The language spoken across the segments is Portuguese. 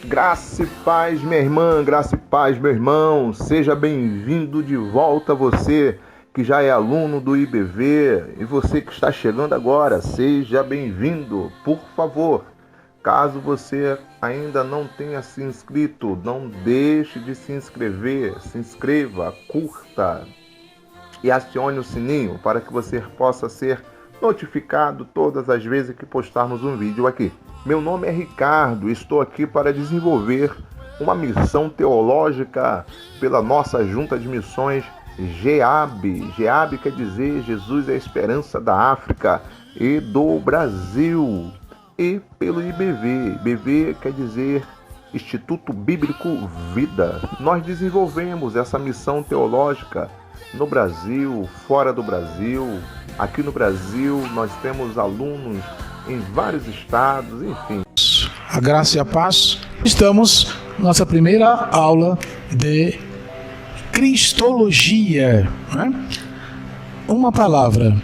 Graça e paz, minha irmã, graça e paz, meu irmão. Seja bem-vindo de volta, você que já é aluno do IBV e você que está chegando agora, seja bem-vindo. Por favor, caso você ainda não tenha se inscrito, não deixe de se inscrever, se inscreva, curta e acione o sininho para que você possa ser notificado todas as vezes que postarmos um vídeo aqui. Meu nome é Ricardo, estou aqui para desenvolver uma missão teológica pela nossa Junta de Missões GEAB. GEAB quer dizer Jesus é a Esperança da África e do Brasil. E pelo IBV. IBV quer dizer Instituto Bíblico Vida. Nós desenvolvemos essa missão teológica no Brasil, fora do Brasil. Aqui no Brasil nós temos alunos em vários estados, enfim. A graça e a paz. Estamos na nossa primeira aula de Cristologia, né? Uma palavra.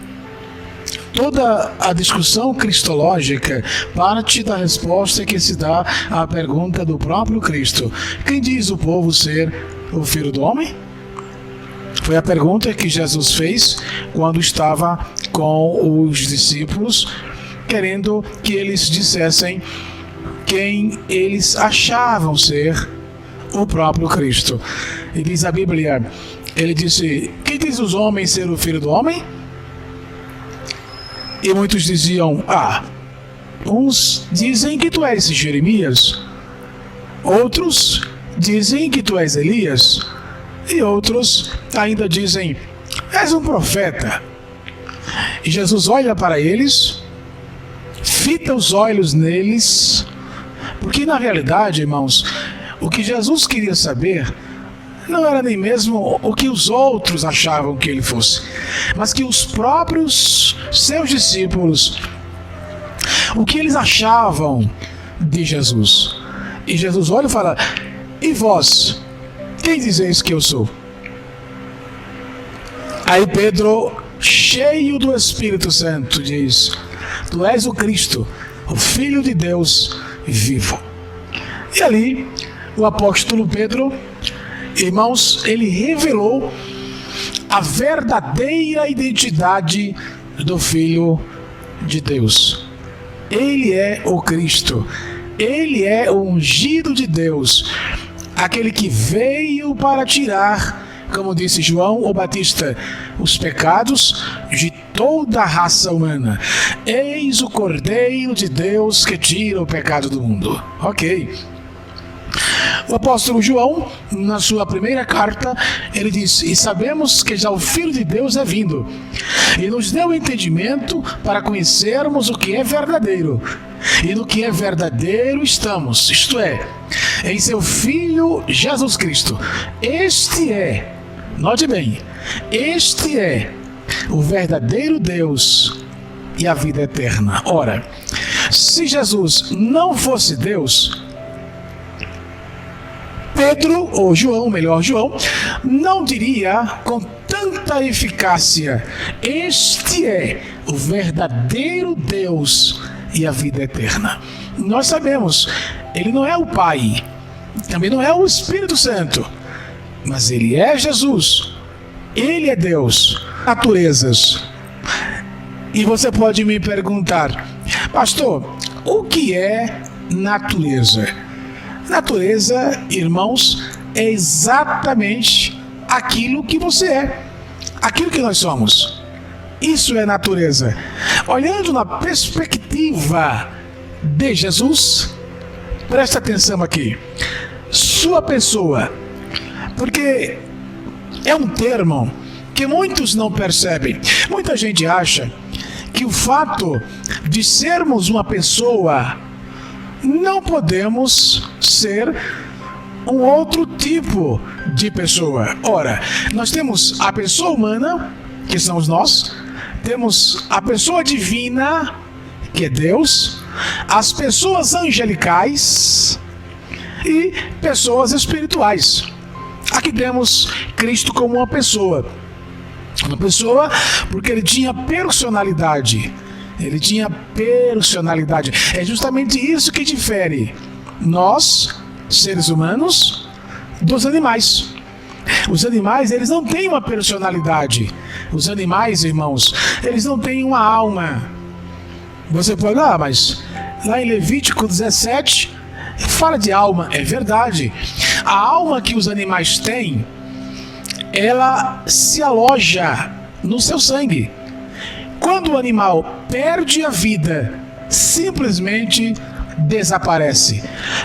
Toda a discussão cristológica parte da resposta que se dá à pergunta do próprio Cristo: quem diz o povo ser o Filho do Homem? Foi a pergunta que Jesus fez quando estava com os discípulos, querendo que eles dissessem quem eles achavam ser o próprio Cristo. E diz a Bíblia, ele disse: quem diz os homens ser o Filho do Homem? E muitos diziam: uns dizem que tu és Jeremias, outros dizem que tu és Elias, e outros ainda dizem: és um profeta. E Jesus olha para eles, fita os olhos neles, porque na realidade, irmãos, o que Jesus queria saber não era nem mesmo o que os outros achavam que ele fosse, mas que os próprios seus discípulos, o que eles achavam de Jesus. E Jesus olha e fala: e vós, quem dizeis que eu sou? Aí Pedro, cheio do Espírito Santo, diz: tu és o Cristo, o Filho de Deus vivo. E ali, o apóstolo Pedro, irmãos, ele revelou a verdadeira identidade do Filho de Deus. Ele é o Cristo, ele é o ungido de Deus, aquele que veio para tirar, como disse João o Batista, os pecados de toda a raça humana. Eis o Cordeiro de Deus que tira o pecado do mundo. Ok. O apóstolo João, na sua primeira carta, ele diz: e sabemos que já o Filho de Deus é vindo, e nos deu entendimento para conhecermos o que é verdadeiro, e no que é verdadeiro estamos, isto é, em seu Filho Jesus Cristo. Este é, note bem, este é o verdadeiro Deus e a vida eterna. Ora, se Jesus não fosse Deus, Pedro, ou João, melhor João, não diria com tanta eficácia: este é o verdadeiro Deus e a vida eterna. Nós sabemos, ele não é o Pai, também não é o Espírito Santo, mas ele é Jesus, ele é Deus. Naturezas. E você pode me perguntar: pastor, o que é natureza? Natureza, irmãos, é exatamente aquilo que você é, aquilo que nós somos. Isso é natureza. Olhando na perspectiva de Jesus, presta atenção aqui, sua pessoa, porque é um termo que muitos não percebem. Muita gente acha que o fato de sermos uma pessoa, não podemos ser um outro tipo de pessoa. Ora, nós temos a pessoa humana, que somos nós, temos a pessoa divina, que é Deus, as pessoas angelicais e pessoas espirituais. Aqui temos Cristo como uma pessoa. Uma pessoa porque ele tinha personalidade. Ele tinha personalidade. É justamente isso que difere nós seres humanos dos animais. Os animais, eles não têm uma personalidade. Os animais, irmãos, eles não têm uma alma. Você pode falar, mas lá em Levítico 17 fala de alma. É verdade. A alma que os animais têm, ela se aloja no seu sangue. Quando o animal perde a vida, simplesmente desaparece.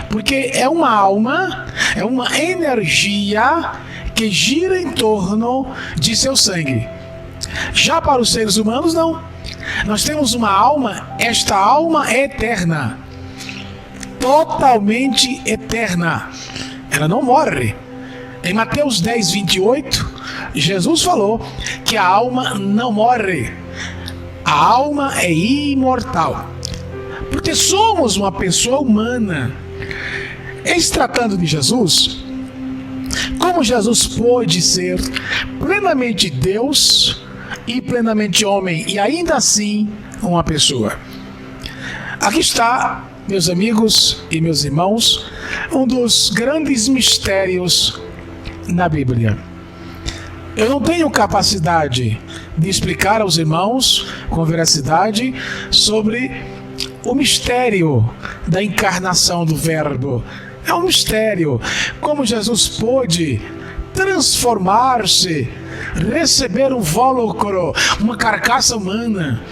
Porque é uma alma, é uma energia que gira em torno de seu sangue. Já para os seres humanos, não. Nós temos uma alma, esta alma é eterna. Totalmente eterna. Ela não morre. Em Mateus 10, 28, Jesus falou que a alma não morre. A alma é imortal. Porque somos uma pessoa humana. Em se tratando de Jesus, como Jesus pôde ser plenamente Deus e plenamente homem, e ainda assim uma pessoa? Aqui está, meus amigos e meus irmãos, um dos grandes mistérios na Bíblia. Eu não tenho capacidade de explicar aos irmãos com veracidade sobre o mistério da encarnação do Verbo. É um mistério. Como Jesus pôde transformar-se, receber um invólucro, uma carcaça humana.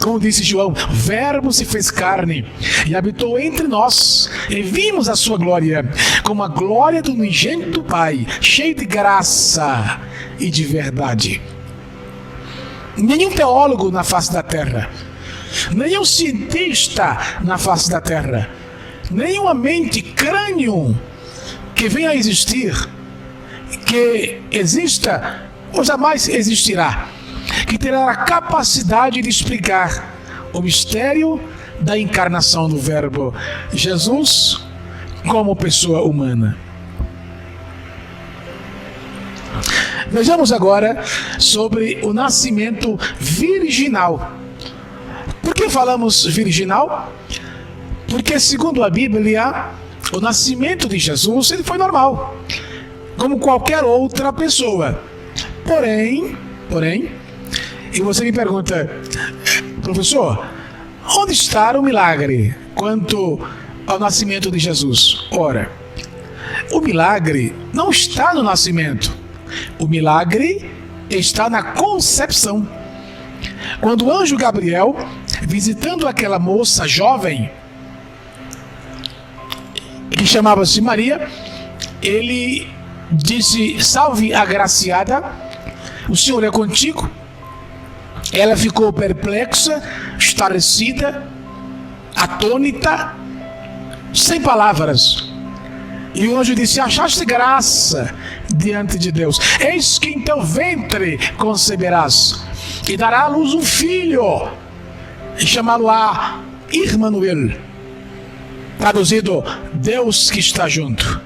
Como disse João, o Verbo se fez carne e habitou entre nós, e vimos a sua glória, como a glória do unigênito Pai, cheio de graça e de verdade. Nenhum teólogo na face da terra, nenhum cientista na face da terra, nenhuma mente, crânio que venha a existir, que exista ou jamais existirá, que terá a capacidade de explicar o mistério da encarnação do Verbo, Jesus como pessoa humana. Vejamos agora sobre o nascimento virginal. Por que falamos virginal? Porque, segundo a Bíblia, o nascimento de Jesus ele foi normal, como qualquer outra pessoa. Porém, e você me pergunta, professor, onde está o milagre quanto ao nascimento de Jesus? Ora, o milagre não está no nascimento. O milagre está na concepção. Quando o anjo Gabriel, visitando aquela moça jovem, que chamava-se Maria, ele disse: salve agraciada, o Senhor é contigo. Ela ficou perplexa, estarecida, atônita, sem palavras. E o anjo disse: achaste graça diante de Deus. Eis que em teu ventre conceberás e dará à luz um filho, e chamá-lo-á Irmanuel, traduzido, Deus que está junto.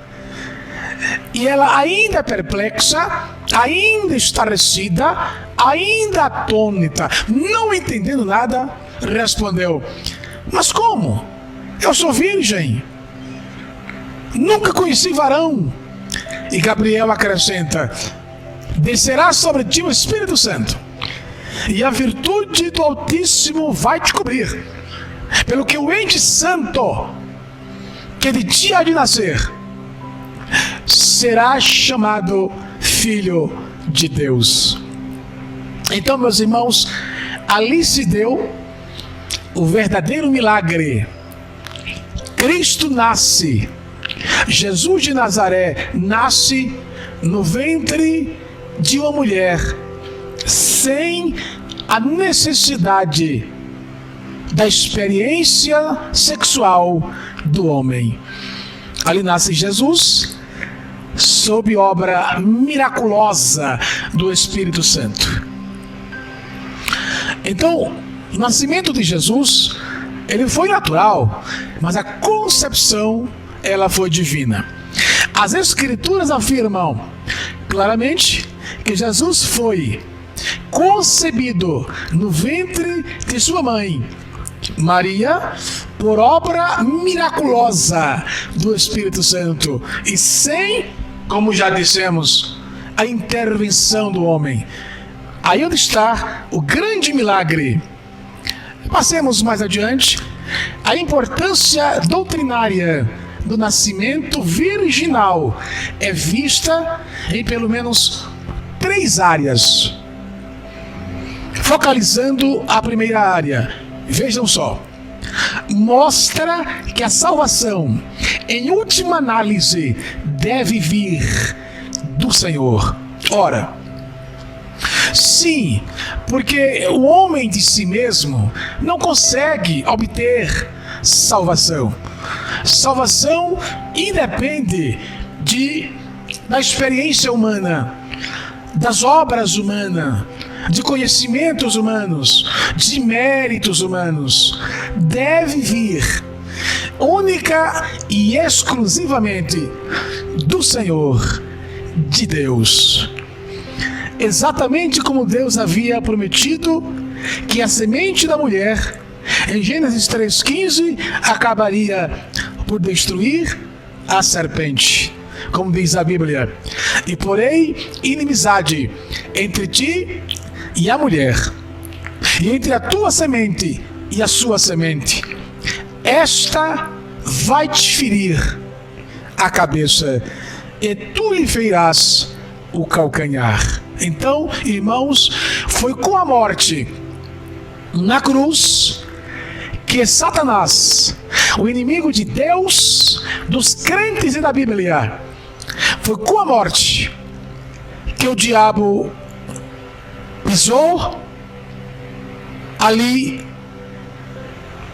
E ela, ainda perplexa, ainda estarecida, ainda atônita, não entendendo nada, respondeu: mas como? Eu sou virgem, nunca conheci varão. E Gabriel acrescenta: descerá sobre ti o Espírito Santo, e a virtude do Altíssimo vai te cobrir, pelo que o ente santo que de ti há de nascer será chamado Filho de Deus. Então, meus irmãos, ali se deu o verdadeiro milagre. Cristo nasce, Jesus de Nazaré nasce no ventre de uma mulher, sem a necessidade da experiência sexual do homem. Ali nasce Jesus, sob obra miraculosa do Espírito Santo. Então, o nascimento de Jesus, ele foi natural, mas a concepção, ela foi divina. As Escrituras afirmam claramente que Jesus foi concebido no ventre de sua mãe Maria, por obra miraculosa do Espírito Santo e sem, como já dissemos, a intervenção do homem. Aí onde está o grande milagre. Passemos mais adiante. A importância doutrinária do nascimento virginal é vista em pelo menos 3 áreas. Focalizando a primeira área, vejam só, mostra que a salvação, em última análise, deve vir do Senhor. Ora, sim, porque o homem de si mesmo não consegue obter salvação. Salvação independe da experiência humana, das obras humanas, de conhecimentos humanos, de méritos humanos. Deve vir única e exclusivamente do Senhor, de Deus. Exatamente como Deus havia prometido que a semente da mulher, em Gênesis 3,15, acabaria por destruir a serpente. Como diz a Bíblia: e porém inimizade entre ti e a mulher, e entre a tua semente e a sua semente. Esta vai te ferir a cabeça, e tu lhe ferirás o calcanhar. Então, irmãos, foi com a morte na cruz que Satanás, o inimigo de Deus, dos crentes e da Bíblia, foi com a morte que o diabo pisou ali,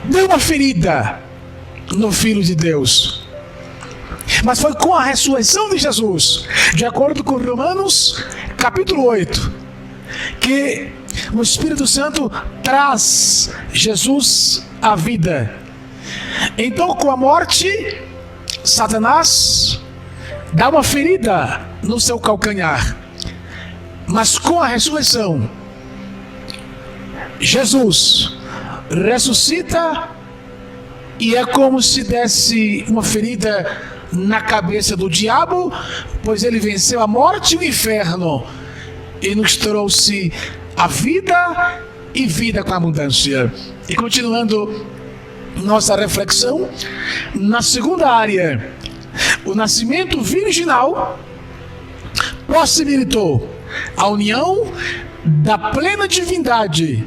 deu uma ferida no Filho de Deus. Mas foi com a ressurreição de Jesus, de acordo com Romanos capítulo 8, que o Espírito Santo traz Jesus à vida. Então, com a morte, Satanás dá uma ferida no seu calcanhar. Mas com a ressurreição, Jesus ressuscita e é como se desse uma ferida na cabeça do diabo, pois ele venceu a morte e o inferno e nos trouxe a vida e vida com abundância. E continuando nossa reflexão, na segunda área, o nascimento virginal possibilitou a união da plena divindade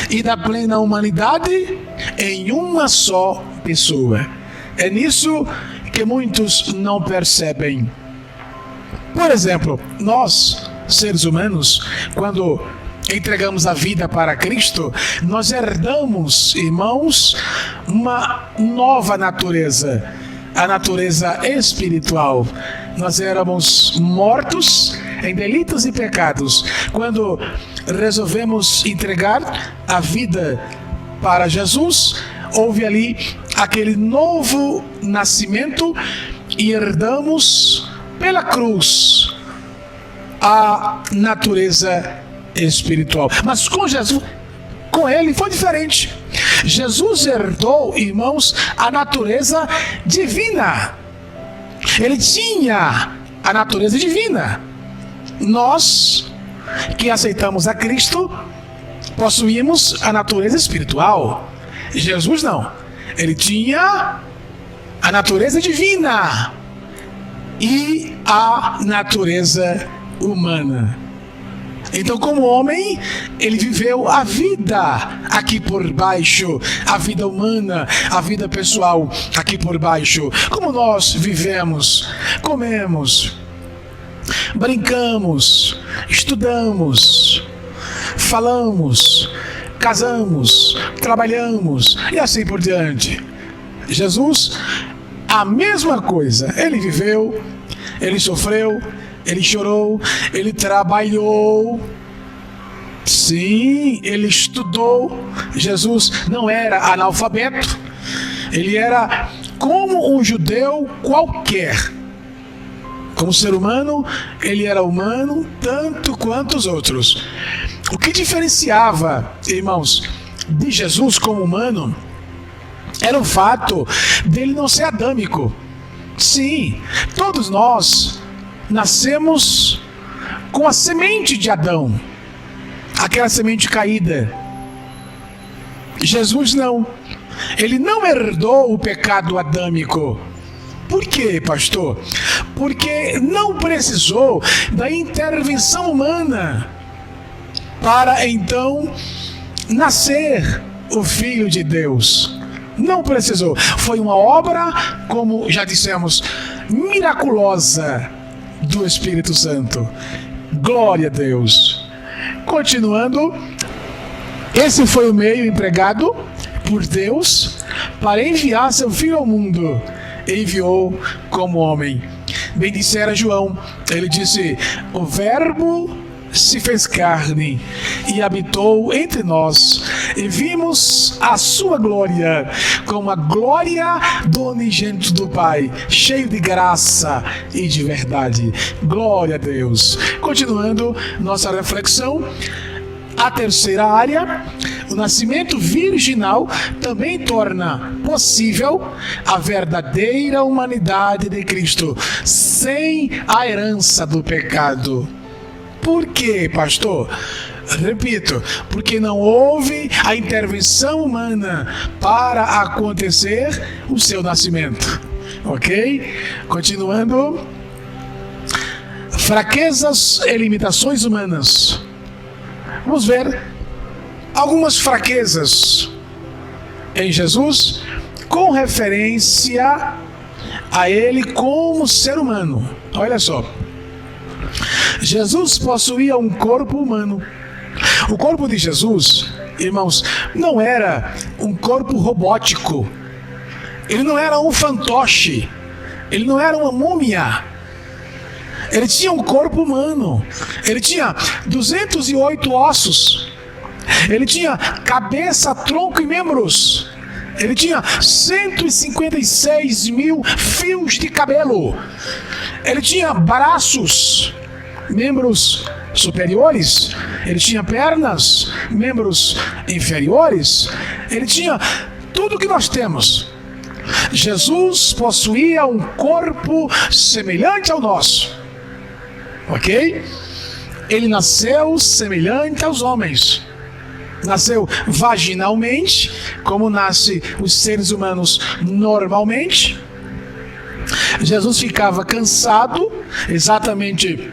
e da plena humanidade em uma só pessoa. É nisso que muitos não percebem. Por exemplo, nós, seres humanos, quando entregamos a vida para Cristo, nós herdamos, irmãos, uma nova natureza, a natureza espiritual. Nós éramos mortos em delitos e pecados. Quando resolvemos entregar a vida para Jesus, houve ali aquele novo nascimento e herdamos pela cruz a natureza espiritual. Mas com Jesus, com ele foi diferente. Jesus herdou, irmãos, a natureza divina. Ele tinha a natureza divina. Nós que aceitamos a Cristo possuímos a natureza espiritual. Jesus não. Ele tinha a natureza divina e a natureza humana. Então, como homem, ele viveu a vida aqui por baixo, a vida humana, a vida pessoal aqui por baixo. Como nós vivemos, comemos, brincamos, estudamos, falamos, casamos, trabalhamos e assim por diante. Jesus, a mesma coisa. Ele viveu, ele sofreu, ele chorou, ele trabalhou. Sim, ele estudou. Jesus não era analfabeto. Ele era como um judeu qualquer. Como ser humano, ele era humano tanto quanto os outros. O que diferenciava, irmãos, de Jesus como humano era o fato dele não ser adâmico. Sim, todos nós nascemos com a semente de Adão, aquela semente caída. Jesus não. Ele não herdou o pecado adâmico. Por quê, pastor? Porque não precisou da intervenção humana para então nascer o Filho de Deus. Não precisou. Foi uma obra, como já dissemos, miraculosa do Espírito Santo. Glória a Deus. Continuando, esse foi o meio empregado por Deus para enviar seu Filho ao mundo. Enviou como homem. Bem dissera João, ele disse: o Verbo se fez carne e habitou entre nós, e vimos a sua glória, como a glória do unigênito do Pai, cheio de graça e de verdade. Glória a Deus. Continuando nossa reflexão, a terceira área, o nascimento virginal também torna possível a verdadeira humanidade de Cristo, sem a herança do pecado. Por quê, pastor? Repito, porque não houve a intervenção humana para acontecer o seu nascimento. Ok? Continuando. Fraquezas e limitações humanas. Vamos ver algumas fraquezas em Jesus com referência a ele como ser humano. Olha só. Jesus possuía um corpo humano. O corpo de Jesus, irmãos, não era um corpo robótico. Ele não era um fantoche. Ele não era uma múmia. Ele tinha um corpo humano. Ele tinha 208 ossos. Ele tinha cabeça, tronco e membros. Ele tinha 156 mil fios de cabelo. Ele tinha braços, membros superiores. Ele tinha pernas, membros inferiores. Ele tinha tudo o que nós temos. Jesus possuía um corpo semelhante ao nosso. Ok? Ele nasceu semelhante aos homens. Nasceu vaginalmente, como nascem os seres humanos normalmente. Jesus ficava cansado, exatamente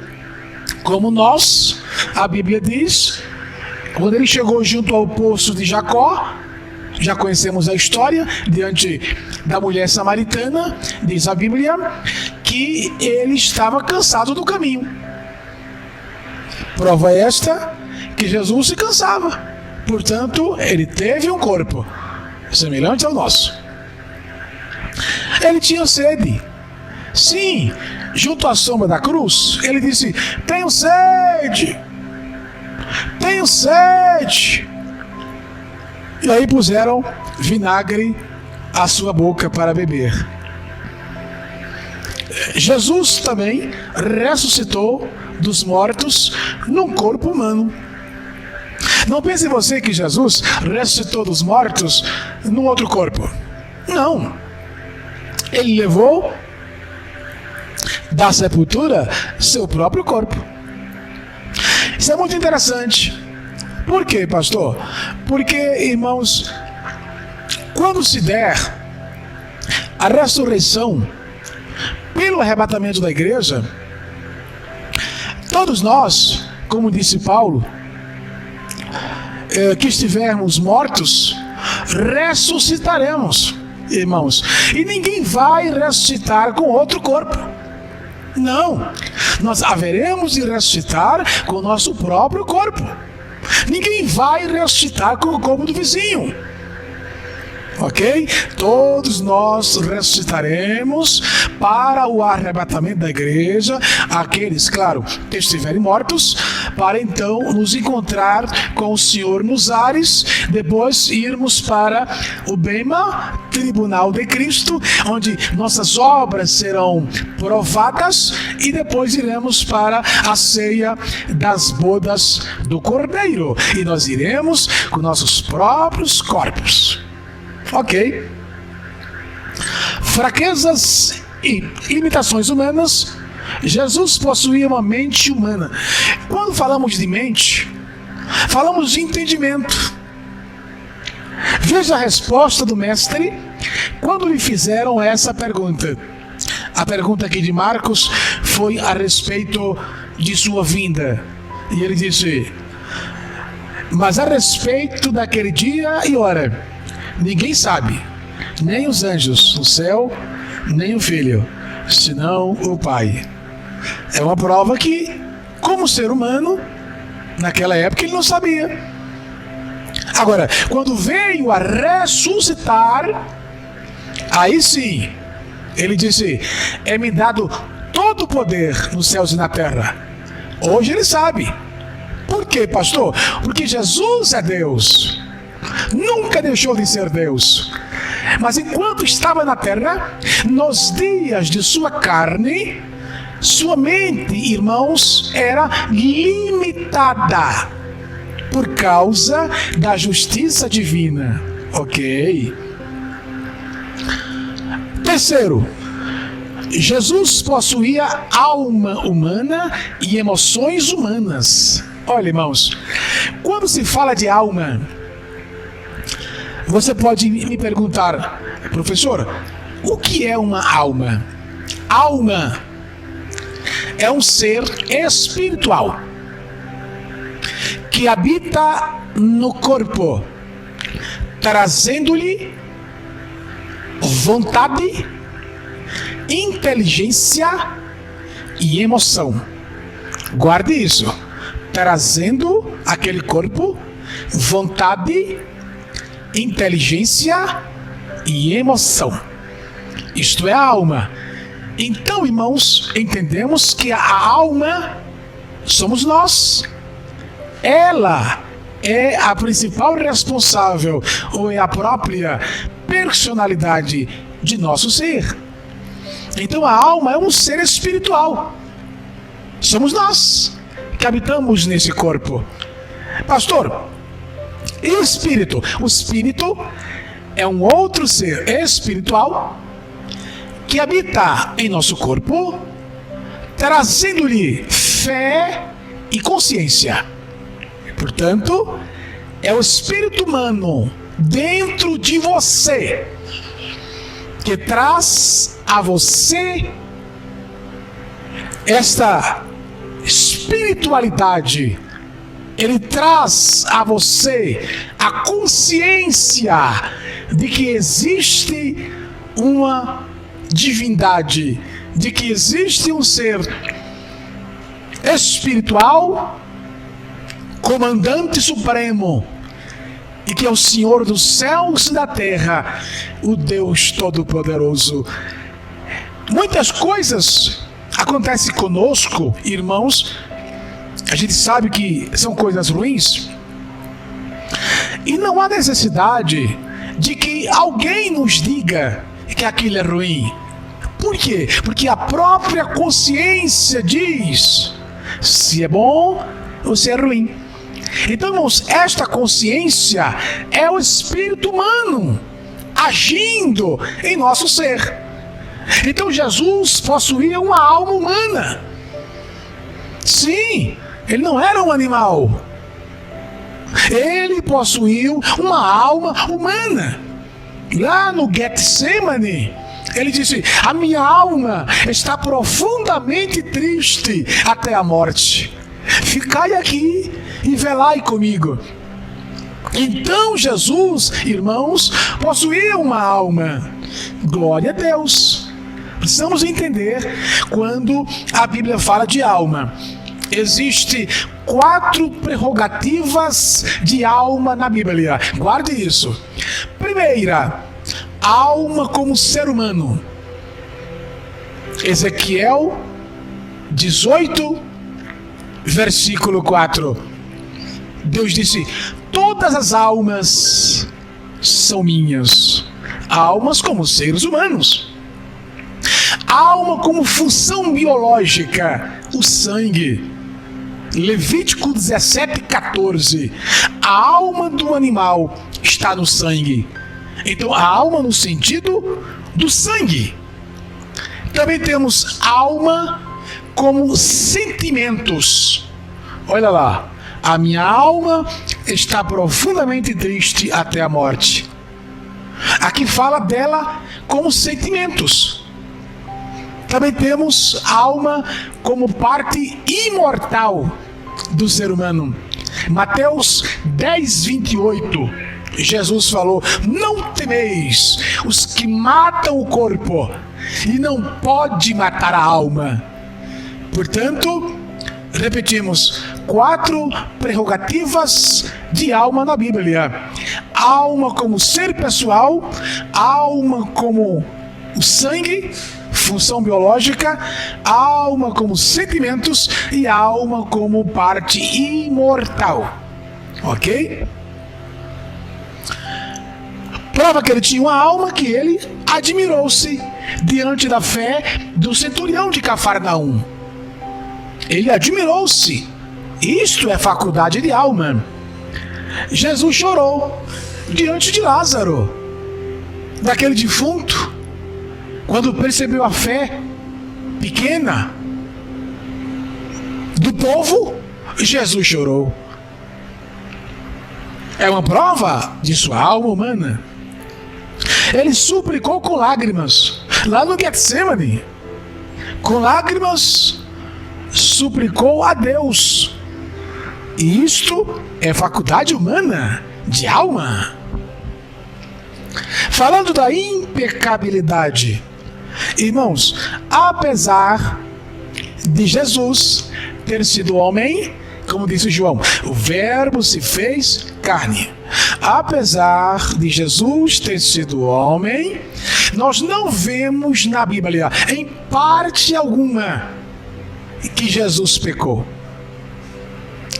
como nós. A Bíblia diz, quando ele chegou junto ao poço de Jacó, já conhecemos a história, diante da mulher samaritana, diz a Bíblia, que ele estava cansado do caminho. Prova esta que Jesus se cansava. Portanto, ele teve um corpo semelhante ao nosso. Ele tinha sede. Sim, junto à sombra da cruz, ele disse: tenho sede. Tenho sede. E aí puseram vinagre à sua boca para beber. Jesus também ressuscitou dos mortos num corpo humano. Não pense você que Jesus ressuscitou dos mortos num outro corpo. Não. Ele levou da sepultura seu próprio corpo. Isso é muito interessante. Por quê, pastor? Porque, irmãos, quando se der a ressurreição pelo arrebatamento da igreja, todos nós, como disse Paulo, que estivermos mortos, ressuscitaremos, irmãos. E ninguém vai ressuscitar com outro corpo. Não. Nós haveremos de ressuscitar com o nosso próprio corpo. Ninguém vai ressuscitar com o corpo do vizinho. Ok? Todos nós ressuscitaremos para o arrebatamento da igreja. Aqueles, claro, que estiverem mortos, para então nos encontrar com o Senhor nos ares, depois irmos para o Bema, tribunal de Cristo, onde nossas obras serão provadas, e depois iremos para a ceia das bodas do Cordeiro, e nós iremos com nossos próprios corpos. Ok. Fraquezas e limitações humanas. Jesus possuía uma mente humana. Quando falamos de mente, falamos de entendimento. Veja a resposta do mestre quando lhe fizeram essa pergunta. A pergunta aqui de Marcos foi a respeito de sua vinda. E ele disse: mas a respeito daquele dia e hora, ninguém sabe, nem os anjos no céu, nem o Filho, senão o Pai. É uma prova que, como ser humano, naquela época ele não sabia. Agora, quando veio a ressuscitar, aí sim, ele disse: é-me dado todo o poder nos céus e na terra. Hoje ele sabe. Por quê, pastor? Porque Jesus é Deus. Nunca deixou de ser Deus. Mas enquanto estava na terra, nos dias de sua carne, sua mente, irmãos, era limitada por causa da justiça divina. Ok? Terceiro, Jesus possuía alma humana e emoções humanas. Olha, irmãos, quando se fala de alma, você pode me perguntar: professor, o que é uma alma? Alma é um ser espiritual que habita no corpo, trazendo-lhe vontade, inteligência e emoção. Guarde isso. Trazendo aquele corpo vontade, inteligência e emoção. Isto é a alma. Então, irmãos, entendemos que a alma somos nós. Ela é a principal responsável, ou é a própria personalidade de nosso ser. Então a alma é um ser espiritual. Somos nós que habitamos nesse corpo. Pastor, e o espírito? O espírito é um outro ser espiritual que habita em nosso corpo, trazendo-lhe fé e consciência. Portanto, é o espírito humano dentro de você que traz a você esta espiritualidade. Ele traz a você a consciência de que existe uma divindade, de que existe um ser espiritual, comandante supremo, e que é o Senhor dos céus e da terra, o Deus Todo-Poderoso. Muitas coisas acontecem conosco, irmãos, a gente sabe que são coisas ruins, e não há necessidade de que alguém nos diga que aquilo é ruim. Por quê? Porque a própria consciência diz se é bom ou se é ruim. Então, irmãos, esta consciência é o espírito humano agindo em nosso ser. Então Jesus possuía uma alma humana. Sim, ele não era um animal. Ele possuiu uma alma humana. Lá no Getsemane, ele disse: a minha alma está profundamente triste até a morte. Ficai aqui e velai comigo. Então Jesus, irmãos, possuía uma alma. Glória a Deus. Precisamos entender quando a Bíblia fala de alma. Existem 4 prerrogativas de alma na Bíblia. Guarde isso. Primeira, alma como ser humano. Ezequiel 18, versículo 4. Deus disse: todas as almas são minhas. Almas como seres humanos. Alma como função biológica, o sangue. Levítico 17:14. A alma do animal está no sangue. Então, a alma no sentido do sangue. Também temos alma como sentimentos. Olha lá. A minha alma está profundamente triste até a morte. Aqui fala dela como sentimentos. Também temos alma como parte imortal do ser humano. Mateus 10:28. Jesus falou: não temeis os que matam o corpo e não pode matar a alma. Portanto, repetimos, 4 prerrogativas de alma na Bíblia: alma como ser pessoal, alma como o sangue, função biológica, alma como sentimentos e alma como parte imortal. Ok? Prova que ele tinha uma alma, que ele admirou-se diante da fé do centurião de Cafarnaum. Ele admirou-se. Isto é faculdade de alma. Jesus chorou diante de Lázaro, daquele defunto, quando percebeu a fé pequena do povo. Jesus chorou. É uma prova de sua alma humana. Ele suplicou com lágrimas, lá no Getsemane. Com lágrimas, suplicou a Deus. E isto é faculdade humana, de alma. Falando da impecabilidade, irmãos, apesar de Jesus ter sido homem, como disse João, o Verbo se fez carne. Apesar de Jesus ter sido homem, nós não vemos na Bíblia, em parte alguma, que Jesus pecou.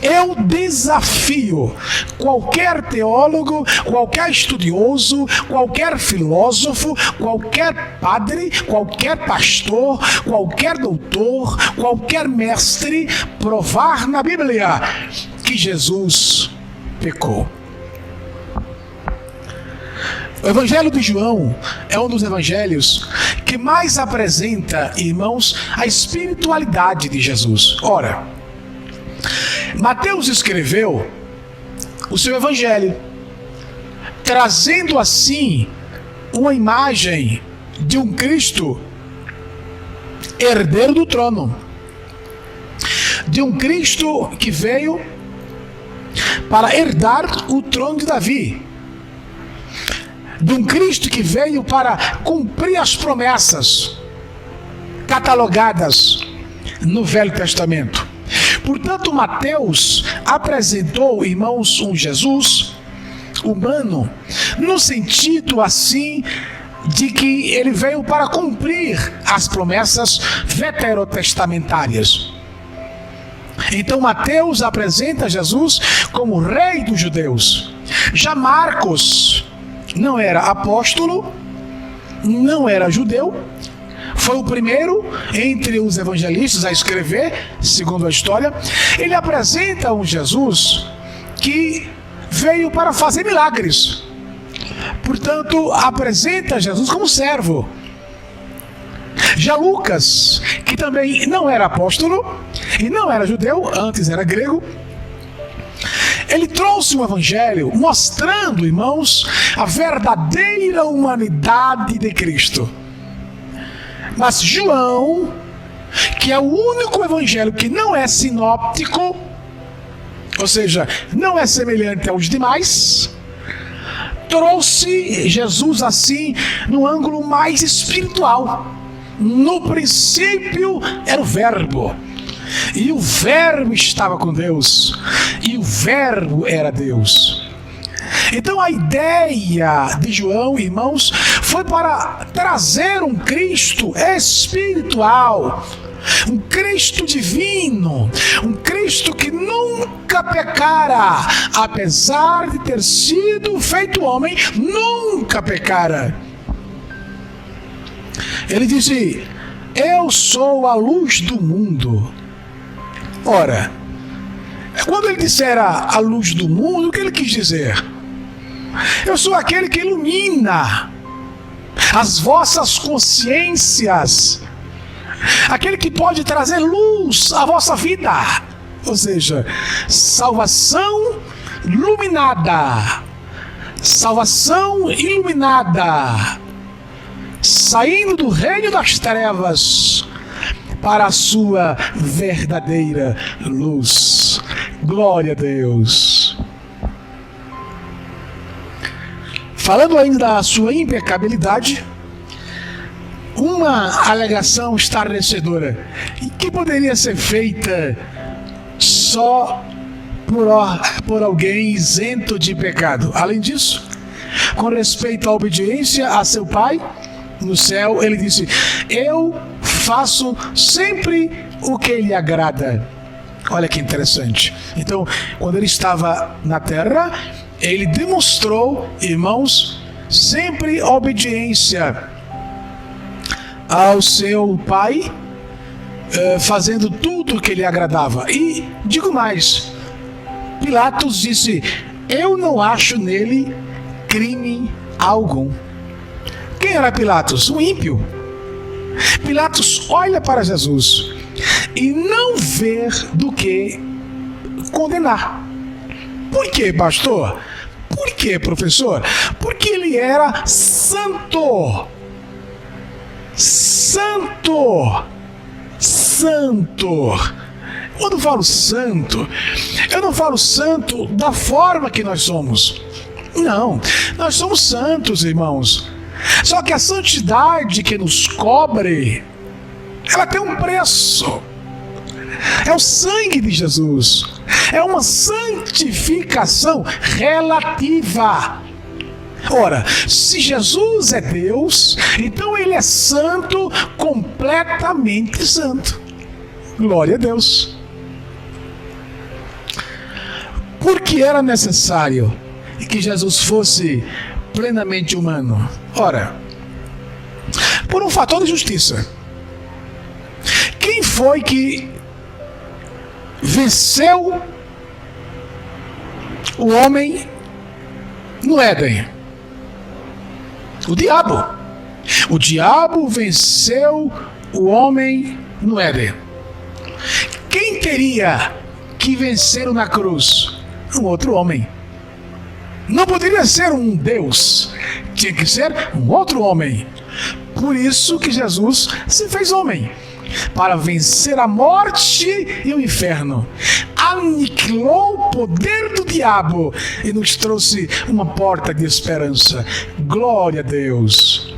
Eu desafio qualquer teólogo, qualquer estudioso, qualquer filósofo, qualquer padre, qualquer pastor, qualquer doutor, qualquer mestre, provar na Bíblia que Jesus pecou. O Evangelho de João é um dos evangelhos que mais apresenta, irmãos, a espiritualidade de Jesus. Ora, Mateus escreveu o seu evangelho, trazendo assim uma imagem de um Cristo herdeiro do trono, de um Cristo que veio para herdar o trono de Davi, de um Cristo que veio para cumprir as promessas catalogadas no Velho Testamento. Portanto, Mateus apresentou, irmãos, um Jesus humano, no sentido assim de que ele veio para cumprir as promessas veterotestamentárias. Então, Mateus apresenta Jesus como rei dos judeus. Já Marcos não era apóstolo, não era judeu, foi o primeiro entre os evangelistas a escrever, segundo a história. Ele apresenta um Jesus que veio para fazer milagres. Portanto, apresenta Jesus como servo. Já Lucas, que também não era apóstolo e não era judeu, antes era grego, ele trouxe um evangelho mostrando, irmãos, a verdadeira humanidade de Cristo. Mas João, que é o único evangelho que não é sinóptico, ou seja, não é semelhante aos demais, trouxe Jesus assim, no ângulo mais espiritual. No princípio era o Verbo, e o Verbo estava com Deus, e o Verbo era Deus. Então a ideia de João, irmãos, foi para trazer um Cristo espiritual um Cristo divino, um Cristo que nunca pecara, apesar de ter sido feito homem, nunca pecara. Ele disse: eu sou a luz do mundo. Ora, quando ele dissera a luz do mundo, o que ele quis dizer? Eu sou aquele que ilumina as vossas consciências, aquele que pode trazer luz à vossa vida, ou seja, salvação iluminada, saindo do reino das trevas para a sua verdadeira luz. Glória a Deus. Falando ainda da sua impecabilidade, uma alegação estarrecedora que poderia ser feita só por alguém isento de pecado. Além disso, com respeito à obediência a seu Pai no céu, ele disse: eu faço sempre o que lhe agrada. Olha que interessante. Então, quando ele estava na terra, ele demonstrou, irmãos, sempre obediência ao seu Pai, fazendo tudo o que lhe agradava. E digo mais, Pilatos disse: eu não acho nele crime algum. Quem era Pilatos? Um ímpio. Pilatos olha para Jesus e não vê do que condenar. Por quê, pastor? Por quê, professor? Porque ele era santo. Santo. Quando eu falo santo, eu não falo santo da forma que nós somos. Não, nós somos santos, irmãos. Só que a santidade que nos cobre, ela tem um preço. É o sangue de Jesus. É uma santificação relativa. Ora, se Jesus é Deus, então ele é santo, completamente santo. Glória a Deus. Porque era necessário que Jesus fosse plenamente humano? Ora, por um fator de justiça. Quem foi que venceu o homem no Éden? O diabo. O diabo venceu o homem no Éden. Quem teria que vencer na cruz? Um outro homem. Não poderia ser um Deus, tinha que ser um outro homem. Por isso que Jesus se fez homem, para vencer a morte e o inferno. Aniquilou o poder do diabo e nos trouxe uma porta de esperança. Glória a Deus.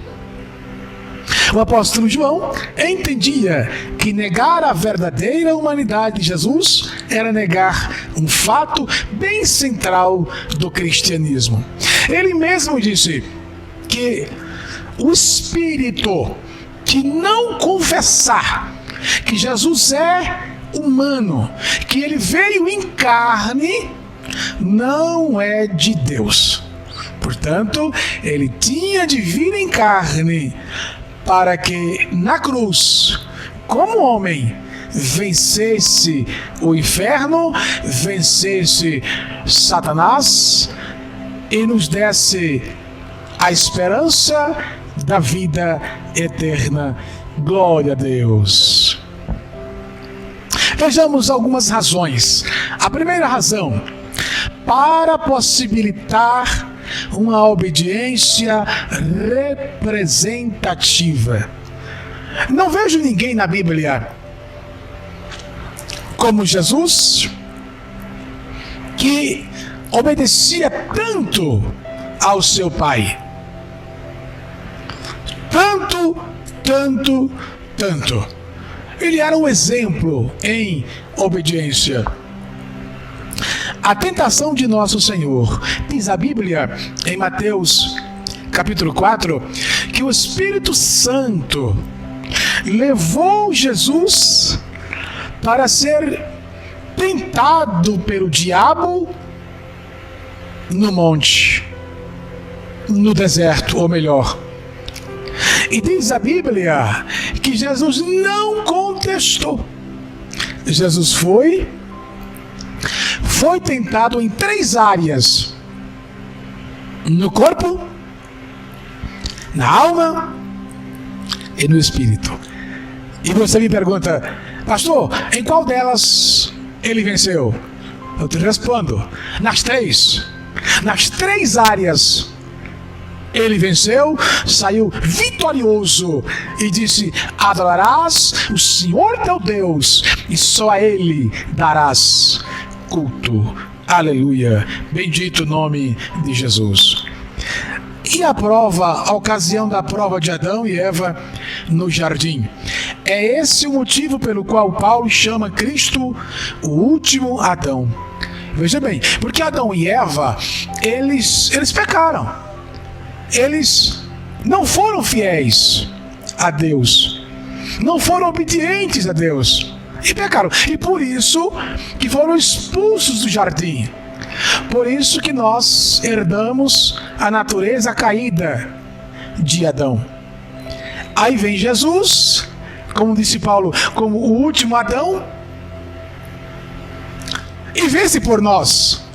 O apóstolo João entendia que negar a verdadeira humanidade de Jesus era negar um fato bem central do cristianismo. Ele mesmo disse que o espírito que não confessar que Jesus é humano, que ele veio em carne, não é de Deus. Portanto, ele tinha de vir em carne para que na cruz, como homem, vencesse o inferno, vencesse Satanás e nos desse a esperança da vida eterna. Glória a Deus. Vejamos algumas razões. A primeira razão, para possibilitar uma obediência representativa. Não vejo ninguém na Bíblia como Jesus que obedecia tanto ao seu Pai. Tanto. Ele era um exemplo em obediência. A tentação de nosso Senhor, diz a Bíblia em Mateus capítulo 4, que o Espírito Santo levou Jesus para ser tentado pelo diabo no monte, no deserto, ou melhor. E diz a Bíblia que Jesus não contestou. Jesus foi tentado em 3 áreas: no corpo, na alma e no espírito. E você me pergunta: pastor, em qual delas ele venceu? Eu te respondo: nas 3. Nas 3 áreas ele venceu, saiu vitorioso e disse: adorarás o Senhor teu Deus e só a Ele darás culto. Aleluia, bendito o nome de Jesus. E a prova, a ocasião da prova de Adão e Eva no jardim. É esse o motivo pelo qual Paulo chama Cristo o último Adão. Veja bem, porque Adão e Eva, eles pecaram. Eles não foram fiéis a Deus, não foram obedientes a Deus e pecaram. E por isso que foram expulsos do jardim. Por isso que nós herdamos a natureza caída de Adão. Aí vem Jesus, como disse Paulo, como o último Adão, e vence por nós.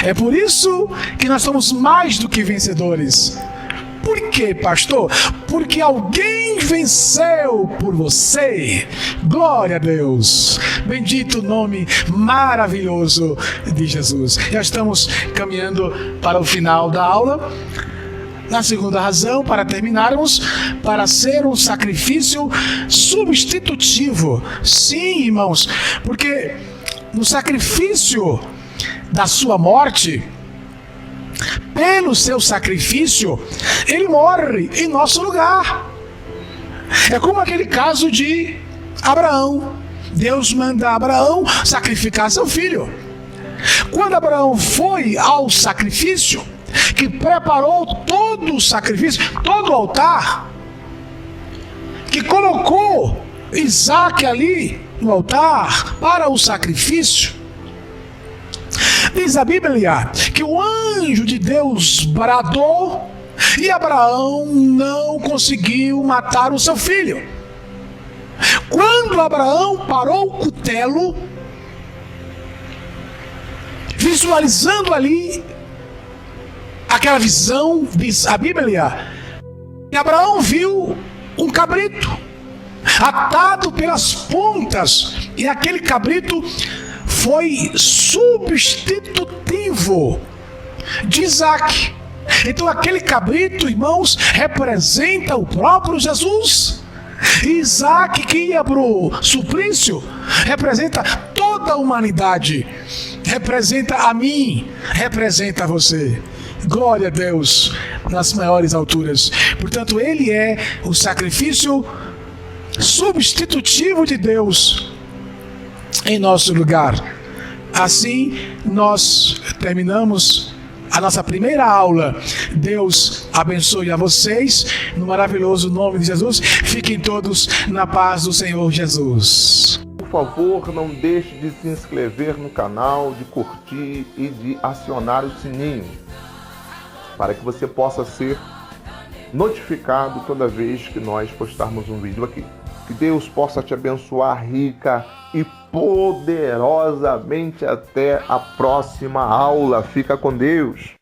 É por isso que nós somos mais do que vencedores. Por quê, pastor? Porque alguém venceu por você. Glória a Deus. Bendito o nome maravilhoso de Jesus. Já estamos caminhando para o final da aula. Na segunda razão, para terminarmos, para ser um sacrifício substitutivo. Sim, irmãos, porque no sacrifício da sua morte, pelo seu sacrifício, ele morre em nosso lugar. É como aquele caso de Abraão. Deus manda Abraão sacrificar seu filho. Quando Abraão foi ao sacrifício, que preparou todo o sacrifício, todo o altar, que colocou Isaque ali no altar para o sacrifício, diz a Bíblia que o anjo de Deus bradou e Abraão não conseguiu matar o seu filho. Quando Abraão parou o cutelo, visualizando ali aquela visão, diz a Bíblia, que Abraão viu um cabrito atado pelas pontas, e aquele cabrito foi substitutivo de Isaque. Então aquele cabrito, irmãos, representa o próprio Jesus. Isaque, que ia para o suplício, representa toda a humanidade, representa a mim, representa a você. Glória a Deus nas maiores alturas. Portanto, ele é o sacrifício substitutivo de Deus em nosso lugar. Assim, nós terminamos a nossa primeira aula. Deus abençoe a vocês, no maravilhoso nome de Jesus. Fiquem todos na paz do Senhor Jesus. Por favor, não deixe de se inscrever no canal, de curtir e de acionar o sininho, para que você possa ser notificado toda vez que nós postarmos um vídeo aqui. Que Deus possa te abençoar rica e poderosamente até a próxima aula. Fica com Deus.